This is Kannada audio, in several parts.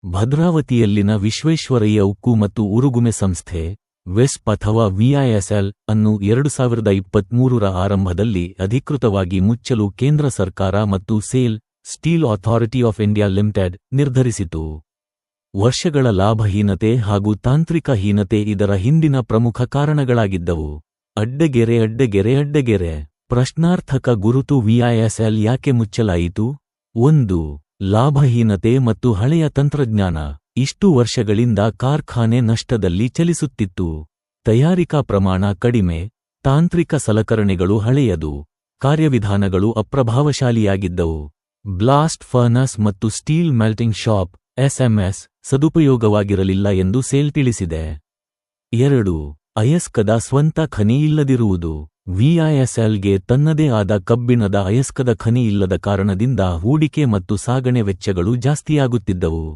ಭದ್ರಾವತಿಯಲ್ಲಿನ ವಿಶ್ವೇಶ್ವರಯ್ಯ ಉಕ್ಕು ಮತ್ತು ಉರುಗುಮೆ ಸಂಸ್ಥೆ ವೆಸ್ಪ್ ಅಥವಾ ವಿಐಎಸ್ಎಲ್ ಅನ್ನು 2023ರ ಆರಂಭದಲ್ಲಿ ಅಧಿಕೃತವಾಗಿ ಮುಚ್ಚಲು ಕೇಂದ್ರ ಸರ್ಕಾರ ಮತ್ತು sale steel authority of India limited ನಿರ್ಧರಿಸಿತು. ವರ್ಷಗಳ ಲಾಭಹೀನತೆ ಹಾಗೂ ತಾಂತ್ರಿಕ ಹೀನತೆ ಇದರ ಹಿಂದಿನ ಪ್ರಮುಖ ಕಾರಣಗಳಾಗಿದ್ದವು. ಅಡ್ಡಗೆರೆ ಪ್ರಶ್ನಾರ್ಥಕ ಗುರುತು ವಿಐಎಸ್ಎಲ್ ಯಾಕೆ ಮುಚ್ಚಲಾಯಿತು? 1. ಲಾಭಹೀನತೆ ಮತ್ತು ಹಳೆಯ ತಂತ್ರಜ್ಞಾನ. ಇಷ್ಟು ವರ್ಷಗಳಿಂದ ಕಾರ್ಖಾನೆ ನಷ್ಟದಲ್ಲಿ ಚಲಿಸುತ್ತಿತ್ತು. ತಯಾರಿಕಾ ಪ್ರಮಾಣ ಕಡಿಮೆ, ತಾಂತ್ರಿಕ ಸಲಕರಣೆಗಳು ಹಳೆಯದು, ಕಾರ್ಯವಿಧಾನಗಳು ಅಪ್ರಭಾವಶಾಲಿಯಾಗಿದ್ದವು. ಬ್ಲಾಸ್ಟ್ ಫರ್ನಸ್ ಮತ್ತು ಸ್ಟೀಲ್ ಮೆಲ್ಟಿಂಗ್ ಶಾಪ್ ಎಸ್ಎಂಎಸ್ ಸದುಪಯೋಗವಾಗಿರಲಿಲ್ಲ ಎಂದು ಸೇಲ್ ತಿಳಿಸಿದೆ. 2. ಅಯಸ್ಕದ ಸ್ವಂತ ಖನಿ ಇಲ್ಲದಿರುವುದು. ವಿಐಎಸ್ಎಲ್ಗೆ ತನ್ನದೇ ಆದ ಕಬ್ಬಿಣದ ಅಯಸ್ಕದ ಖನಿ ಇಲ್ಲದ ಕಾರಣದಿಂದ ಹೂಡಿಕೆ ಮತ್ತು ಸಾಗಣೆ ವೆಚ್ಚಗಳು ಜಾಸ್ತಿಯಾಗುತ್ತಿದ್ದವು.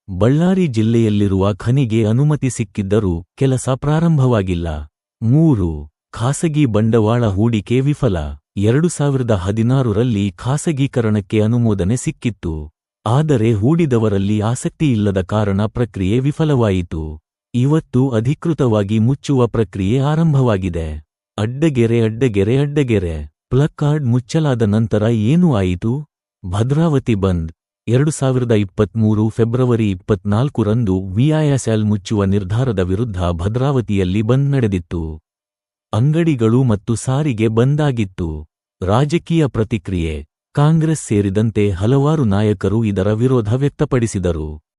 ಬಳ್ಳಾರಿ ಜಿಲ್ಲೆಯಲ್ಲಿರುವ ಖನಿಗೆ ಅನುಮತಿ ಸಿಕ್ಕಿದ್ದರೂ ಕೆಲಸ ಪ್ರಾರಂಭವಾಗಿಲ್ಲ. 3. ಖಾಸಗಿ ಬಂಡವಾಳ ಹೂಡಿಕೆ ವಿಫಲ. 2016ರಲ್ಲಿ ಖಾಸಗೀಕರಣಕ್ಕೆ ಅನುಮೋದನೆ ಸಿಕ್ಕಿತ್ತು. ಆದರೆ ಹೂಡಿದವರಲ್ಲಿ ಆಸಕ್ತಿಯಿಲ್ಲದ ಕಾರಣ ಪ್ರಕ್ರಿಯೆ ವಿಫಲವಾಯಿತು. ಇವತ್ತು ಅಧಿಕೃತವಾಗಿ ಮುಚ್ಚುವ ಪ್ರಕ್ರಿಯೆ ಆರಂಭವಾಗಿದೆ. ಅಡ್ಡಗೆರೆ ಪ್ಲಕ್ಕಾರ್ಡ್ ಮುಚ್ಚಲಾದ ನಂತರ ಏನೂ ಆಯಿತು? ಭದ್ರಾವತಿ ಬಂದ್. 2023 ಫೆಬ್ರವರಿ 24ರಂದು ವಿಐಎಸ್ಎಲ್ ಮುಚ್ಚುವ ನಿರ್ಧಾರದ ವಿರುದ್ಧ ಭದ್ರಾವತಿಯಲ್ಲಿ ಬಂದ್ ನಡೆದಿತ್ತು. ಅಂಗಡಿಗಳು ಮತ್ತು ಸಾರಿಗೆ ಬಂದ್ ಆಗಿತ್ತು. ರಾಜಕೀಯ ಪ್ರತಿಕ್ರಿಯೆ. ಕಾಂಗ್ರೆಸ್ ಸೇರಿದಂತೆ ಹಲವಾರು ನಾಯಕರು ಇದರ ವಿರೋಧ ವ್ಯಕ್ತಪಡಿಸಿದರು.